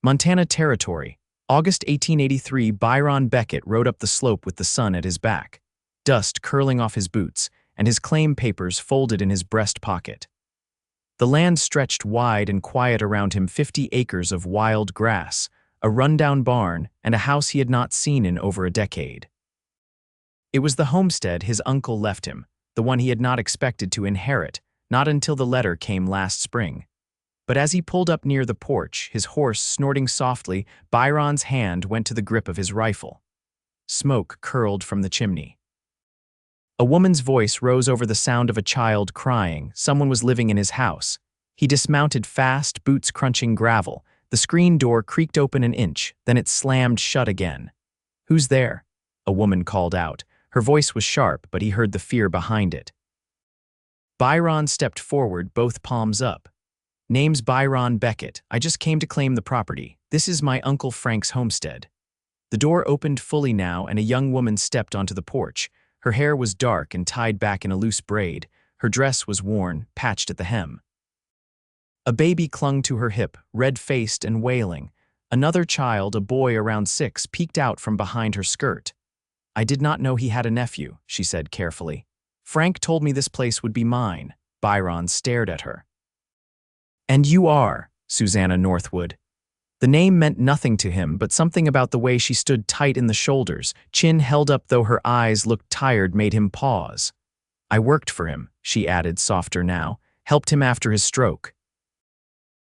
Montana Territory, August 1883. Byron Beckett rode up the slope with the sun at his back, dust curling off his boots, and his claim papers folded in his breast pocket. The land stretched wide and quiet around him, 50 acres of wild grass, a rundown barn, and a house he had not seen in over a decade. It was the homestead his uncle left him, the one he had not expected to inherit, not until the letter came last spring. But as he pulled up near the porch, his horse snorting softly, Byron's hand went to the grip of his rifle. Smoke curled from the chimney. A woman's voice rose over the sound of a child crying. Someone was living in his house. He dismounted fast, boots crunching gravel. The screen door creaked open an inch, then it slammed shut again. "Who's there?" a woman called out. Her voice was sharp, but he heard the fear behind it. Byron stepped forward, both palms up. "Name's Byron Beckett. I just came to claim the property. This is my Uncle Frank's homestead." The door opened fully now, and a young woman stepped onto the porch. Her hair was dark and tied back in a loose braid. Her dress was worn, patched at the hem. A baby clung to her hip, red-faced and wailing. Another child, a boy around 6, peeked out from behind her skirt. "I did not know he had a nephew," she said carefully. "Frank told me this place would be mine." Byron stared at her. "And you are Susanna Northwood." The name meant nothing to him, but something about the way she stood tight in the shoulders, chin held up though her eyes looked tired, made him pause. "I worked for him," she added, softer now, "helped him after his stroke.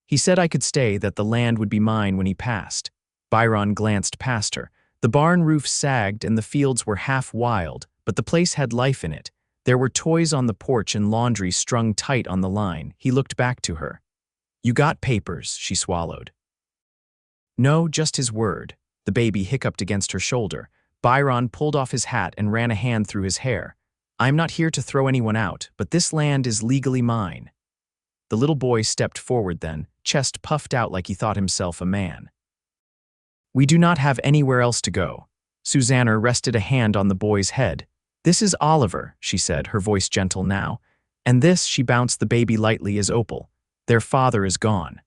He said I could stay, that the land would be mine when he passed." Byron glanced past her. The barn roof sagged and the fields were half wild, but the place had life in it. There were toys on the porch and laundry strung tight on the line. He looked back to her. "You got papers," she swallowed. "No, just his word." The baby hiccuped against her shoulder. Byron pulled off his hat and ran a hand through his hair. "I'm not here to throw anyone out, but this land is legally mine." The little boy stepped forward then, chest puffed out like he thought himself a man. "We do not have anywhere else to go." Susanna rested a hand on the boy's head. "This is Oliver," she said, her voice gentle now. "And this," she bounced the baby lightly, "is Opal. Their father is gone.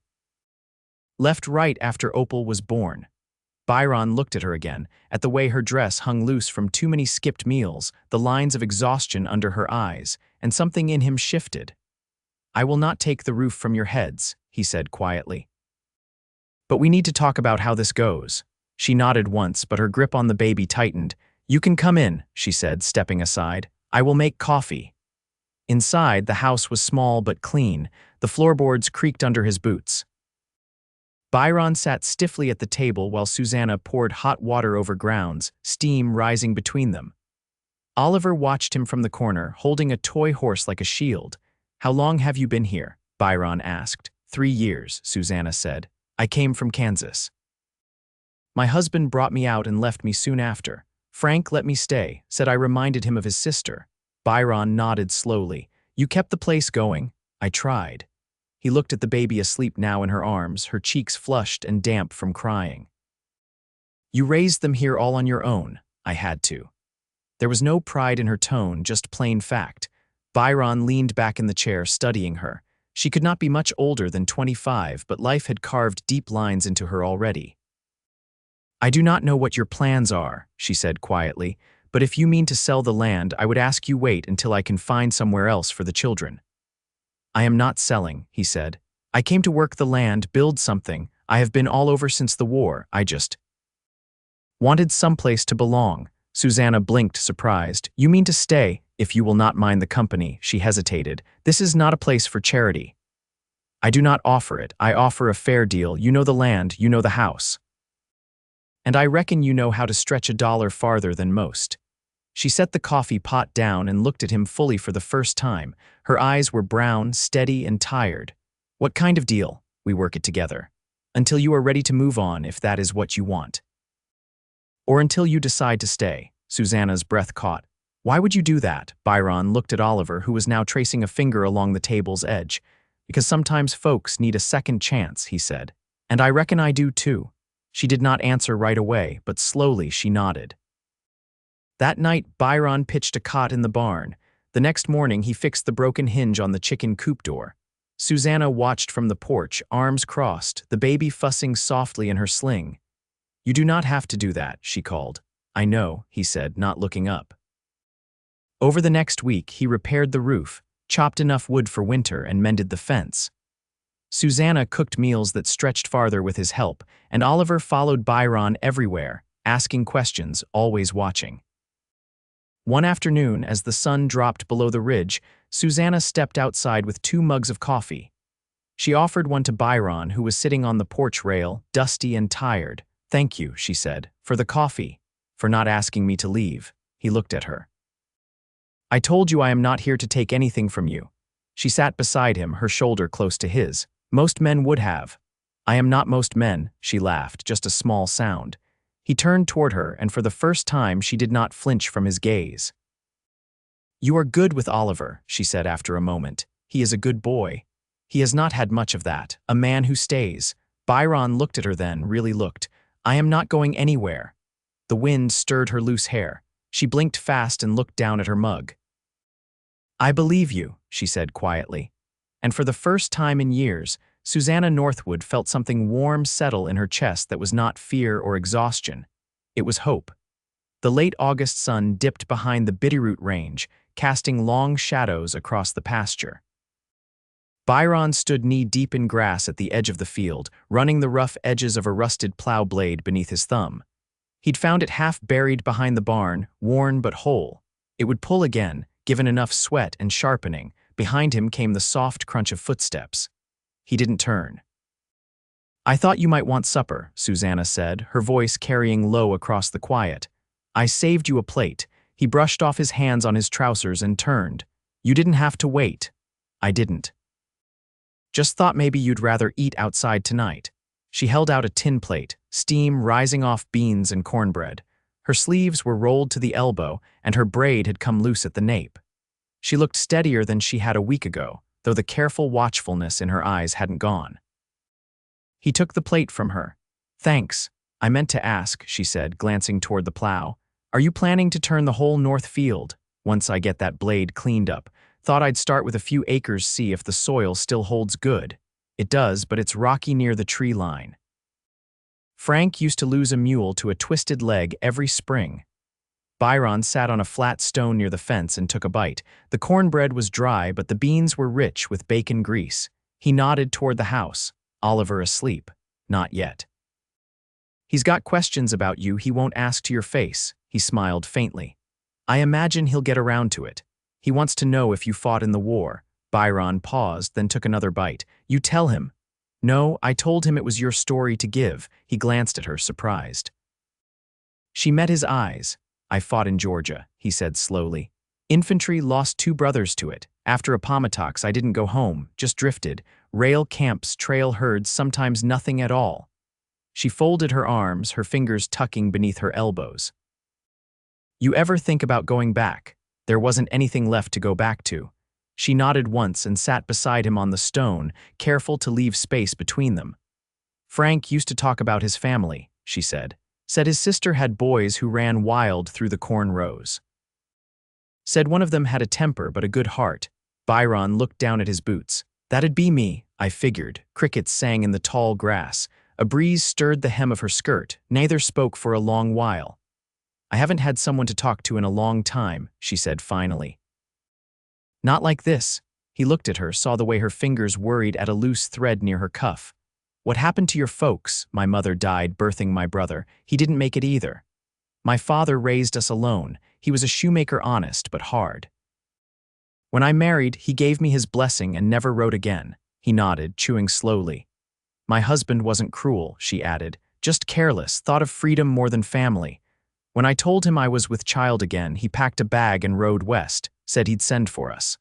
Left right after Opal was born." Byron looked at her again, at the way her dress hung loose from too many skipped meals, the lines of exhaustion under her eyes, and something in him shifted. "I will not take the roof from your heads," he said quietly. "But we need to talk about how this goes." She nodded once, but her grip on the baby tightened. "You can come in," she said, stepping aside. "I will make coffee." Inside, the house was small but clean. The floorboards creaked under his boots. Byron sat stiffly at the table while Susanna poured hot water over grounds, steam rising between them. Oliver watched him from the corner, holding a toy horse like a shield. "How long have you been here?" Byron asked. 3 years, Susanna said. "I came from Kansas. My husband brought me out and left me soon after. Frank let me stay, said I reminded him of his sister." Byron nodded slowly. "You kept the place going." "I tried." He looked at the baby asleep now in her arms, her cheeks flushed and damp from crying. "You raised them here all on your own." "I had to." There was no pride in her tone, just plain fact. Byron leaned back in the chair, studying her. She could not be much older than 25, but life had carved deep lines into her already. "I do not know what your plans are," she said quietly, "but if you mean to sell the land, I would ask you wait until I can find somewhere else for the children." "I am not selling," he said. "I came to work the land, build something. I have been all over since the war. I just wanted someplace to belong." Susanna blinked, surprised. "You mean to stay, if you will not mind the company?" She hesitated. "This is not a place for charity." "I do not offer it. I offer a fair deal. You know the land, you know the house. And I reckon you know how to stretch a dollar farther than most." She set the coffee pot down and looked at him fully for the first time. Her eyes were brown, steady, and tired. "What kind of deal?" "We work it together. Until you are ready to move on, if that is what you want. Or until you decide to stay." Susanna's breath caught. "Why would you do that?" Byron looked at Oliver, who was now tracing a finger along the table's edge. "Because sometimes folks need a second chance," he said. "And I reckon I do too." She did not answer right away, but slowly she nodded. That night, Byron pitched a cot in the barn. The next morning, he fixed the broken hinge on the chicken coop door. Susanna watched from the porch, arms crossed, the baby fussing softly in her sling. "You do not have to do that," she called. "I know," he said, not looking up. Over the next week, he repaired the roof, chopped enough wood for winter, and mended the fence. Susanna cooked meals that stretched farther with his help, and Oliver followed Byron everywhere, asking questions, always watching. One afternoon, as the sun dropped below the ridge, Susanna stepped outside with 2 mugs of coffee. She offered one to Byron, who was sitting on the porch rail, dusty and tired. "Thank you," she said, "for the coffee, for not asking me to leave." He looked at her. "I told you I am not here to take anything from you." She sat beside him, her shoulder close to his. "Most men would have." "I am not most men," she laughed, just a small sound. He turned toward her, and for the first time she did not flinch from his gaze. "You are good with Oliver," she said after a moment. "He is a good boy. He has not had much of that, a man who stays." Byron looked at her then, really looked. "I am not going anywhere." The wind stirred her loose hair. She blinked fast and looked down at her mug. "I believe you," she said quietly. And for the first time in years, Susanna Northwood felt something warm settle in her chest that was not fear or exhaustion. It was hope. The late August sun dipped behind the Bitterroot Range, casting long shadows across the pasture. Byron stood knee-deep in grass at the edge of the field, running the rough edges of a rusted plow blade beneath his thumb. He'd found it half buried behind the barn, worn but whole. It would pull again, given enough sweat and sharpening. Behind him came the soft crunch of footsteps. He didn't turn. "I thought you might want supper," Susanna said, her voice carrying low across the quiet. "I saved you a plate." He brushed off his hands on his trousers and turned. "You didn't have to wait." "I didn't. Just thought maybe you'd rather eat outside tonight." She held out a tin plate, steam rising off beans and cornbread. Her sleeves were rolled to the elbow, and her braid had come loose at the nape. She looked steadier than she had a week ago, though the careful watchfulness in her eyes hadn't gone. He took the plate from her. "Thanks. I meant to ask," she said, glancing toward the plow. "Are you planning to turn the whole north field? Once I get that blade cleaned up. Thought I'd start with a few acres, see if the soil still holds good." "It does, but it's rocky near the tree line." Frank used to lose a mule to a twisted leg every spring. Byron sat on a flat stone near the fence and took a bite. The cornbread was dry, but the beans were rich with bacon grease. He nodded toward the house. "Oliver asleep?" "Not yet." "He's got questions about you he won't ask to your face." He smiled faintly. "I imagine he'll get around to it. He wants to know if you fought in the war." Byron paused, then took another bite. "You tell him." "No, I told him it was your story to give." He glanced at her, surprised. She met his eyes. "I fought in Georgia," he said slowly. "Infantry, lost 2 brothers to it. After Appomattox, I didn't go home, just drifted. Rail camps, trail herds, sometimes nothing at all." She folded her arms, her fingers tucking beneath her elbows. "You ever think about going back?" There wasn't anything left to go back to. She nodded once and sat beside him on the stone, careful to leave space between them. "Frank used to talk about his family," she said. "Said his sister had boys who ran wild through the corn rows. Said one of them had a temper but a good heart." Byron looked down at his boots. "That'd be me," I figured. Crickets sang in the tall grass. A breeze stirred the hem of her skirt. Neither spoke for a long while. "I haven't had someone to talk to in a long time," she said finally. "Not like this." He looked at her, saw the way her fingers worried at a loose thread near her cuff. "What happened to your folks?" "My mother died birthing my brother. He didn't make it either. My father raised us alone. He was a shoemaker, honest but hard. When I married, he gave me his blessing and never wrote again." He nodded, chewing slowly. "My husband wasn't cruel," she added, "just careless, thought of freedom more than family. When I told him I was with child again, he packed a bag and rode west, said he'd send for us.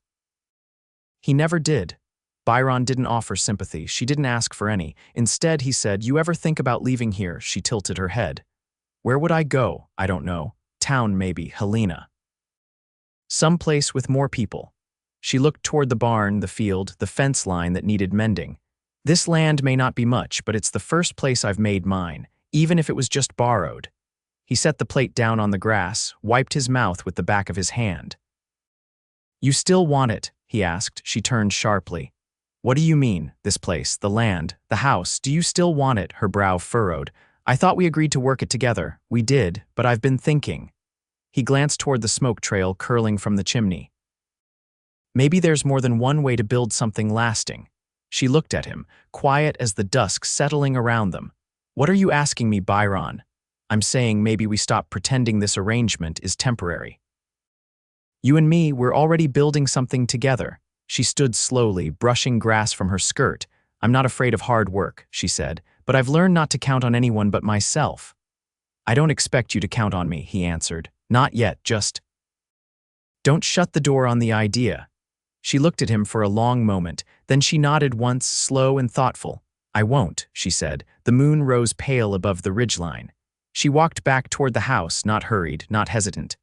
He never did." Byron didn't offer sympathy. She didn't ask for any. Instead, he said, "You ever think about leaving here?" She tilted her head. "Where would I go? I don't know. Town, maybe, Helena. Someplace with more people." She looked toward the barn, the field, the fence line that needed mending. "This land may not be much, but it's the first place I've made mine, even if it was just borrowed." He set the plate down on the grass, wiped his mouth with the back of his hand. "You still want it?" he asked. She turned sharply. What do you mean, this place, the land, the house? Do you still want it? Her brow furrowed. I thought we agreed to work it together. We did, but I've been thinking. He glanced toward the smoke trail curling from the chimney. Maybe there's more than one way to build something lasting. She looked at him, quiet as the dusk settling around them. What are you asking me, Byron? I'm saying maybe we stop pretending this arrangement is temporary. You and me, we're already building something together. She stood slowly, brushing grass from her skirt. I'm not afraid of hard work, she said, but I've learned not to count on anyone but myself. I don't expect you to count on me, he answered. Not yet, just don't shut the door on the idea. She looked at him for a long moment, then she nodded once, slow and thoughtful. I won't, she said. The moon rose pale above the ridgeline. She walked back toward the house, not hurried, not hesitant.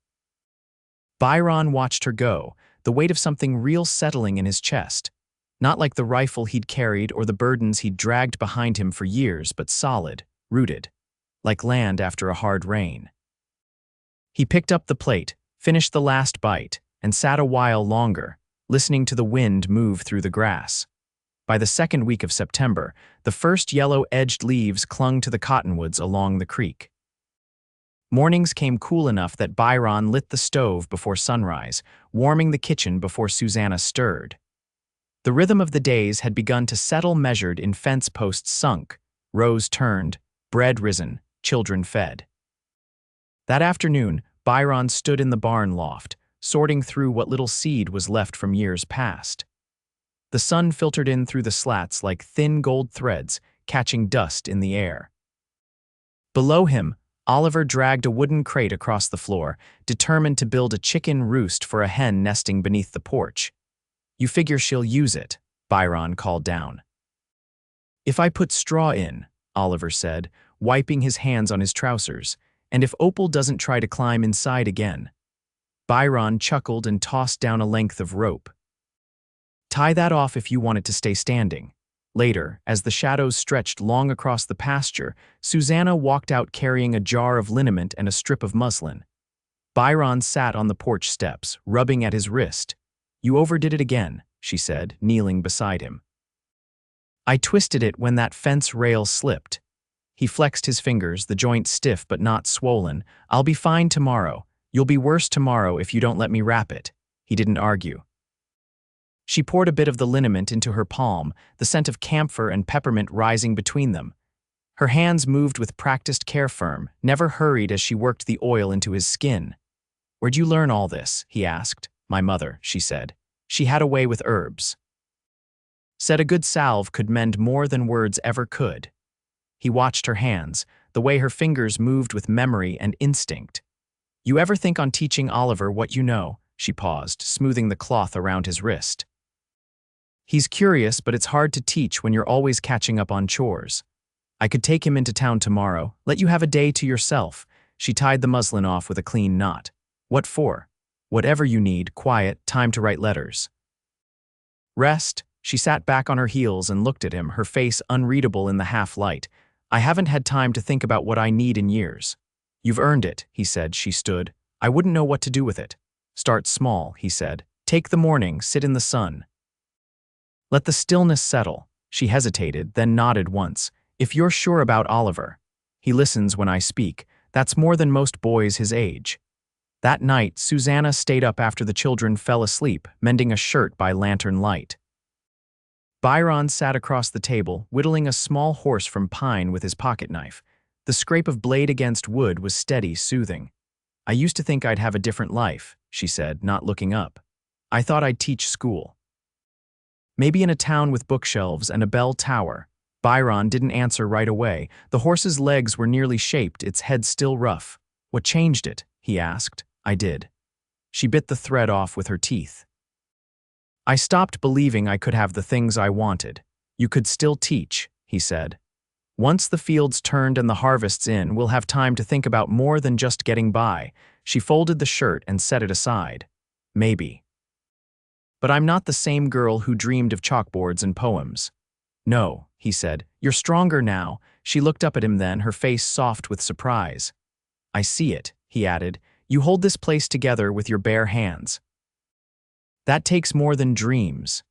Byron watched her go, the weight of something real settling in his chest. Not like the rifle he'd carried or the burdens he'd dragged behind him for years, but solid, rooted, like land after a hard rain. He picked up the plate, finished the last bite, and sat a while longer, listening to the wind move through the grass. By the second week of September, the first yellow-edged leaves clung to the cottonwoods along the creek. Mornings came cool enough that Byron lit the stove before sunrise, warming the kitchen before Susanna stirred. The rhythm of the days had begun to settle, measured in fence posts sunk, rows turned, bread risen, children fed. That afternoon, Byron stood in the barn loft, sorting through what little seed was left from years past. The sun filtered in through the slats like thin gold threads, catching dust in the air. Below him, Oliver dragged a wooden crate across the floor, determined to build a chicken roost for a hen nesting beneath the porch. You figure she'll use it, Byron called down. If I put straw in, Oliver said, wiping his hands on his trousers, and if Opal doesn't try to climb inside again. Byron chuckled and tossed down a length of rope. Tie that off if you want it to stay standing. Later, as the shadows stretched long across the pasture, Susanna walked out carrying a jar of liniment and a strip of muslin. Byron sat on the porch steps, rubbing at his wrist. You overdid it again, she said, kneeling beside him. I twisted it when that fence rail slipped. He flexed his fingers, the joint stiff but not swollen. I'll be fine tomorrow. You'll be worse tomorrow if you don't let me wrap it. He didn't argue. She poured a bit of the liniment into her palm, the scent of camphor and peppermint rising between them. Her hands moved with practiced care, firm, never hurried as she worked the oil into his skin. Where'd you learn all this? He asked. My mother, she said. She had a way with herbs. Said a good salve could mend more than words ever could. He watched her hands, the way her fingers moved with memory and instinct. You ever think on teaching Oliver what you know? She paused, smoothing the cloth around his wrist. He's curious, but it's hard to teach when you're always catching up on chores. I could take him into town tomorrow, let you have a day to yourself. She tied the muslin off with a clean knot. What for? Whatever you need, quiet, time to write letters. Rest. She sat back on her heels and looked at him, her face unreadable in the half-light. I haven't had time to think about what I need in years. You've earned it, he said. She stood. I wouldn't know what to do with it. Start small, he said. Take the morning, sit in the sun. Let the stillness settle. She hesitated, then nodded once. If you're sure about Oliver. He listens when I speak. That's more than most boys his age. That night, Susanna stayed up after the children fell asleep, mending a shirt by lantern light. Byron sat across the table, whittling a small horse from pine with his pocket knife. The scrape of blade against wood was steady, soothing. I used to think I'd have a different life, she said, not looking up. I thought I'd teach school. Maybe in a town with bookshelves and a bell tower. Byron didn't answer right away. The horse's legs were nearly shaped, its head still rough. What changed it? He asked. I did. She bit the thread off with her teeth. I stopped believing I could have the things I wanted. You could still teach, he said. Once the fields turned and the harvests in, we'll have time to think about more than just getting by. She folded the shirt and set it aside. Maybe. But I'm not the same girl who dreamed of chalkboards and poems. No, he said. You're stronger now. She looked up at him then, her face soft with surprise. I see it, he added. You hold this place together with your bare hands. That takes more than dreams.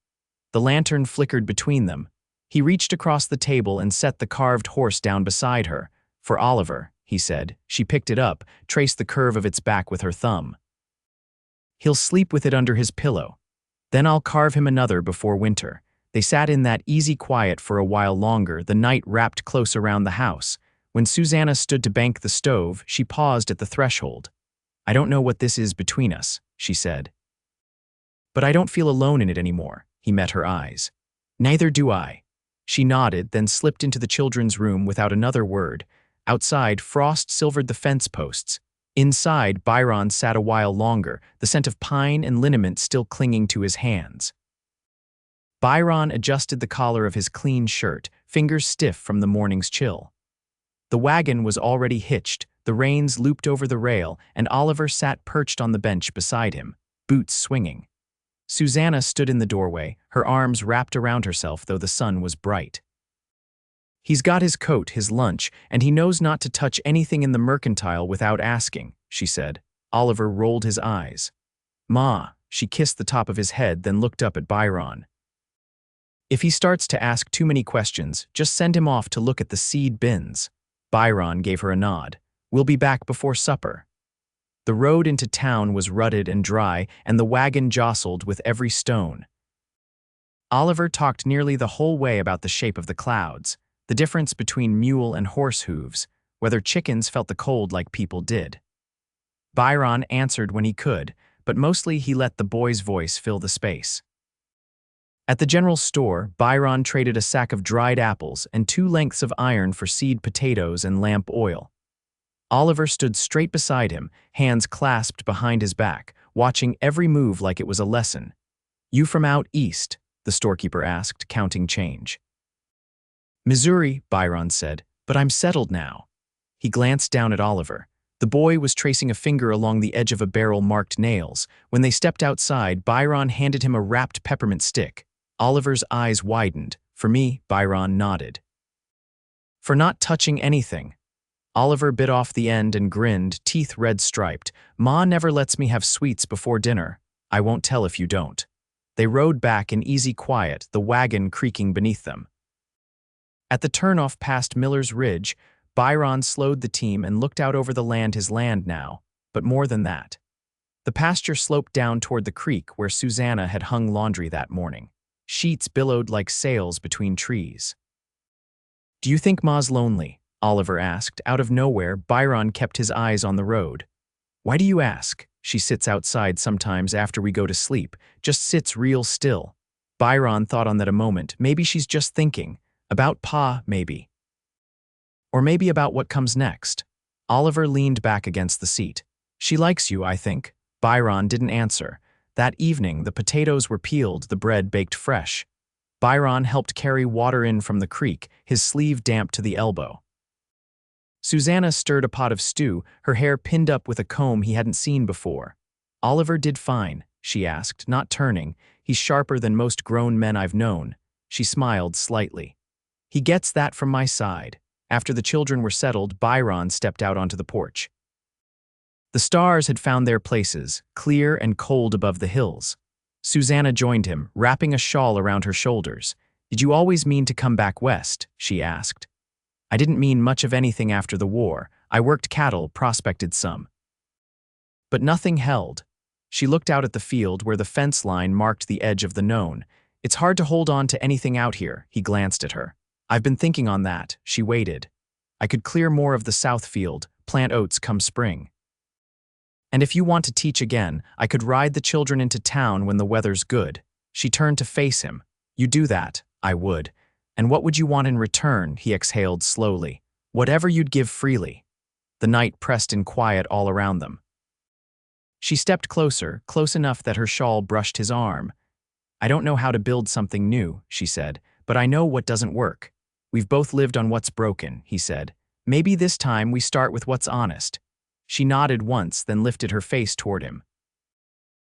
The lantern flickered between them. He reached across the table and set the carved horse down beside her. "For Oliver," he said. She picked it up, traced the curve of its back with her thumb. "He'll sleep with it under his pillow. Then I'll carve him another before winter." They sat in that easy quiet for a while longer, the night wrapped close around the house. When Susanna stood to bank the stove, she paused at the threshold. "I don't know what this is between us," she said. "But I don't feel alone in it anymore." He met her eyes. "Neither do I." She nodded, then slipped into the children's room without another word. Outside, frost silvered the fence posts. Inside, Byron sat a while longer, the scent of pine and liniment still clinging to his hands. Byron adjusted the collar of his clean shirt, fingers stiff from the morning's chill. The wagon was already hitched, the reins looped over the rail, and Oliver sat perched on the bench beside him, boots swinging. Susanna stood in the doorway, her arms wrapped around herself though the sun was bright. "He's got his coat, his lunch, and he knows not to touch anything in the mercantile without asking," she said. Oliver rolled his eyes. "Ma," she kissed the top of his head, then looked up at Byron. "If he starts to ask too many questions, just send him off to look at the seed bins." Byron gave her a nod. "We'll be back before supper." The road into town was rutted and dry, and the wagon jostled with every stone. Oliver talked nearly the whole way about the shape of the clouds, the difference between mule and horse hooves, whether chickens felt the cold like people did. Byron answered when he could, but mostly he let the boy's voice fill the space. At the general store, Byron traded a sack of dried apples and 2 lengths of iron for seed potatoes and lamp oil. Oliver stood straight beside him, hands clasped behind his back, watching every move like it was a lesson. "You from out east?" the storekeeper asked, counting change. "Missouri," Byron said, "but I'm settled now." He glanced down at Oliver. The boy was tracing a finger along the edge of a barrel marked nails. When they stepped outside, Byron handed him a wrapped peppermint stick. Oliver's eyes widened. "For me," Byron nodded. "For not touching anything." Oliver bit off the end and grinned, teeth red-striped. "Ma never lets me have sweets before dinner. I won't tell if you don't." They rode back in easy quiet, the wagon creaking beneath them. At the turnoff past Miller's Ridge, Byron slowed the team and looked out over the land, his land now, but more than that. The pasture sloped down toward the creek where Susanna had hung laundry that morning. Sheets billowed like sails between trees. "Do you think Ma's lonely?" Oliver asked. Out of nowhere, Byron kept his eyes on the road. "Why do you ask?" "She sits outside sometimes after we go to sleep, just sits real still." Byron thought on that a moment. Maybe she's just thinking. About Pa, maybe. Or maybe about what comes next. Oliver leaned back against the seat. "She likes you, I think." Byron didn't answer. That evening, the potatoes were peeled, the bread baked fresh. Byron helped carry water in from the creek, his sleeve damp to the elbow. Susanna stirred a pot of stew, her hair pinned up with a comb he hadn't seen before. "Oliver did fine," she asked, not turning. "He's sharper than most grown men I've known." She smiled slightly. "He gets that from my side." After the children were settled, Byron stepped out onto the porch. The stars had found their places, clear and cold above the hills. Susanna joined him, wrapping a shawl around her shoulders. "Did you always mean to come back west?" she asked. "I didn't mean much of anything after the war. I worked cattle, prospected some. But nothing held." She looked out at the field where the fence line marked the edge of the known. "It's hard to hold on to anything out here," he glanced at her. "I've been thinking on that." She waited. "I could clear more of the south field, plant oats come spring. And if you want to teach again, I could ride the children into town when the weather's good." She turned to face him. "You do that, I would. And what would you want in return?" He exhaled slowly. "Whatever you'd give freely." The night pressed in quiet all around them. She stepped closer, close enough that her shawl brushed his arm. "I don't know how to build something new," she said, "but I know what doesn't work. We've both lived on what's broken," he said. "Maybe this time we start with what's honest." She nodded once, then lifted her face toward him.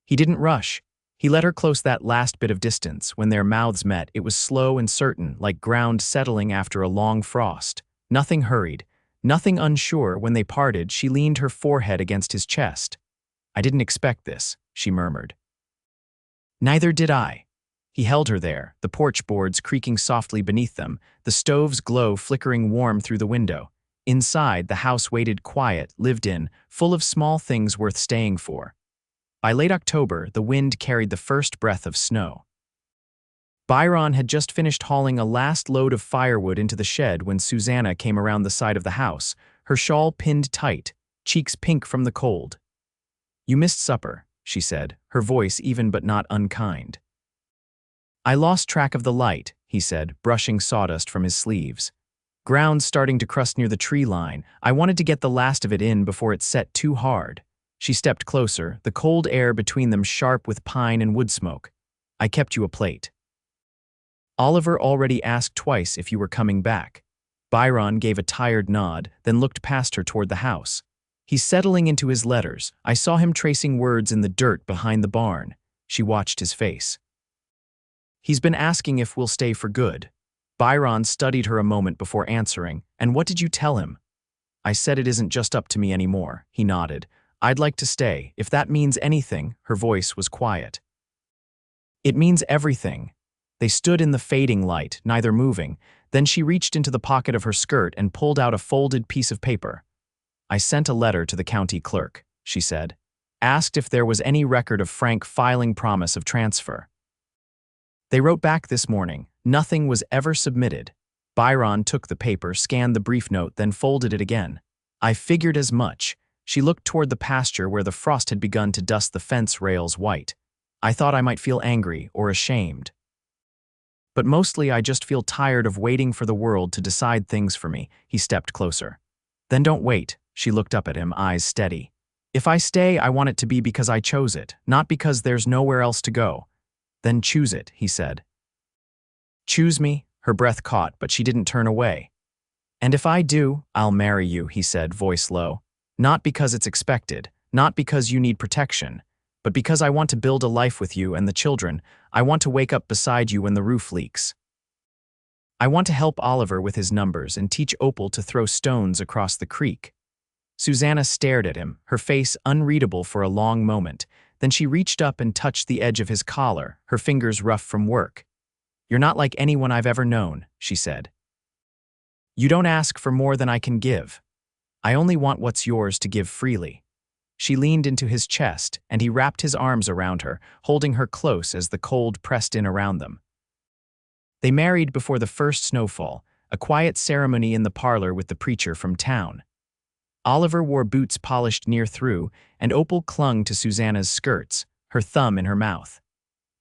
He didn't rush. He let her close that last bit of distance. When their mouths met, it was slow and certain, like ground settling after a long frost. Nothing hurried, nothing unsure. When they parted, she leaned her forehead against his chest. "I didn't expect this," she murmured. "Neither did I." He held her there, the porch boards creaking softly beneath them, the stove's glow flickering warm through the window. Inside, the house waited quiet, lived in, full of small things worth staying for. By late October, the wind carried the first breath of snow. Byron had just finished hauling a last load of firewood into the shed when Susanna came around the side of the house, her shawl pinned tight, cheeks pink from the cold. "You missed supper," she said, her voice even but not unkind. "I lost track of the light," he said, brushing sawdust from his sleeves. "Ground's starting to crust near the tree line. I wanted to get the last of it in before it set too hard." She stepped closer, the cold air between them sharp with pine and wood smoke. "I kept you a plate." "Oliver already asked twice if you were coming back." Byron gave a tired nod, then looked past her toward the house. "He's settling into his letters. I saw him tracing words in the dirt behind the barn." She watched his face. "He's been asking if we'll stay for good." Byron studied her a moment before answering. "And what did you tell him?" "I said it isn't just up to me anymore," he nodded. "I'd like to stay, if that means anything." Her voice was quiet. "It means everything." They stood in the fading light, neither moving. Then she reached into the pocket of her skirt and pulled out a folded piece of paper. "I sent a letter to the county clerk," she said. "Asked if there was any record of Frank filing promise of transfer. They wrote back this morning. Nothing was ever submitted." Byron took the paper, scanned the brief note, then folded it again. "I figured as much." She looked toward the pasture where the frost had begun to dust the fence rails white. "I thought I might feel angry or ashamed. But mostly I just feel tired of waiting for the world to decide things for me." He stepped closer. "Then don't wait." She looked up at him, eyes steady. "If I stay, I want it to be because I chose it, not because there's nowhere else to go." "Then choose it," he said. "Choose me?" Her breath caught, but she didn't turn away. "And if I do, I'll marry you," he said, voice low. "Not because it's expected, not because you need protection, but because I want to build a life with you and the children. I want to wake up beside you when the roof leaks. I want to help Oliver with his numbers and teach Opal to throw stones across the creek." Susanna stared at him, her face unreadable for a long moment. Then she reached up and touched the edge of his collar, her fingers rough from work. "You're not like anyone I've ever known," she said. "You don't ask for more than I can give. I only want what's yours to give freely." She leaned into his chest, and he wrapped his arms around her, holding her close as the cold pressed in around them. They married before the first snowfall, a quiet ceremony in the parlor with the preacher from town. Oliver wore boots polished near through, and Opal clung to Susanna's skirts, her thumb in her mouth.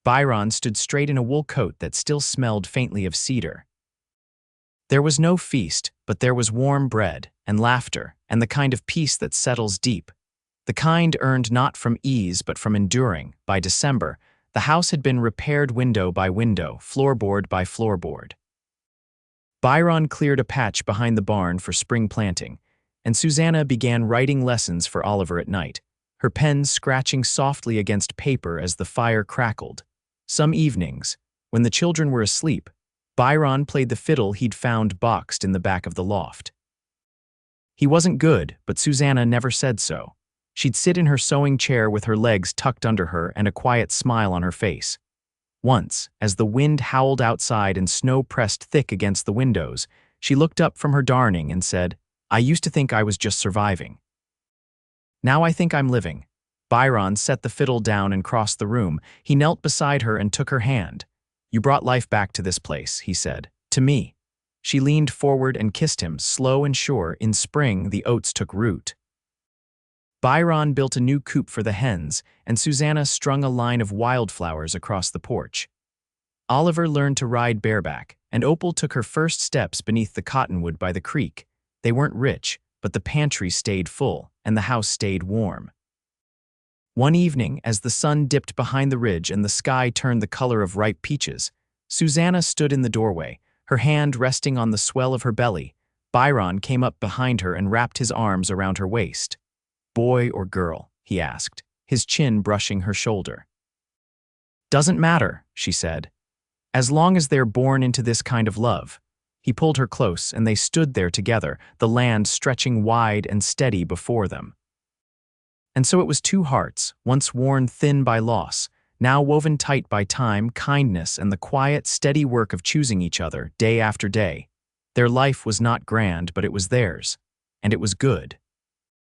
Byron stood straight in a wool coat that still smelled faintly of cedar. There was no feast, but there was warm bread and laughter and the kind of peace that settles deep. The kind earned not from ease but from enduring. By December, the house had been repaired window by window, floorboard by floorboard. Byron cleared a patch behind the barn for spring planting, and Susanna began writing lessons for Oliver at night, her pen scratching softly against paper as the fire crackled. Some evenings, when the children were asleep, Byron played the fiddle he'd found boxed in the back of the loft. He wasn't good, but Susanna never said so. She'd sit in her sewing chair with her legs tucked under her and a quiet smile on her face. Once, as the wind howled outside and snow pressed thick against the windows, she looked up from her darning and said, "I used to think I was just surviving. Now I think I'm living." Byron set the fiddle down and crossed the room. He knelt beside her and took her hand. "You brought life back to this place," he said. "To me." She leaned forward and kissed him, slow and sure. In spring, the oats took root. Byron built a new coop for the hens, and Susanna strung a line of wildflowers across the porch. Oliver learned to ride bareback, and Opal took her first steps beneath the cottonwood by the creek. They weren't rich, but the pantry stayed full, and the house stayed warm. One evening, as the sun dipped behind the ridge and the sky turned the color of ripe peaches, Susanna stood in the doorway, her hand resting on the swell of her belly. Byron came up behind her and wrapped his arms around her waist. "Boy or girl?" he asked, his chin brushing her shoulder. "Doesn't matter," she said, "as long as they're born into this kind of love." He pulled her close, and they stood there together, the land stretching wide and steady before them. And so it was two hearts, once worn thin by loss, now woven tight by time, kindness, and the quiet, steady work of choosing each other day after day. Their life was not grand, but it was theirs, and it was good.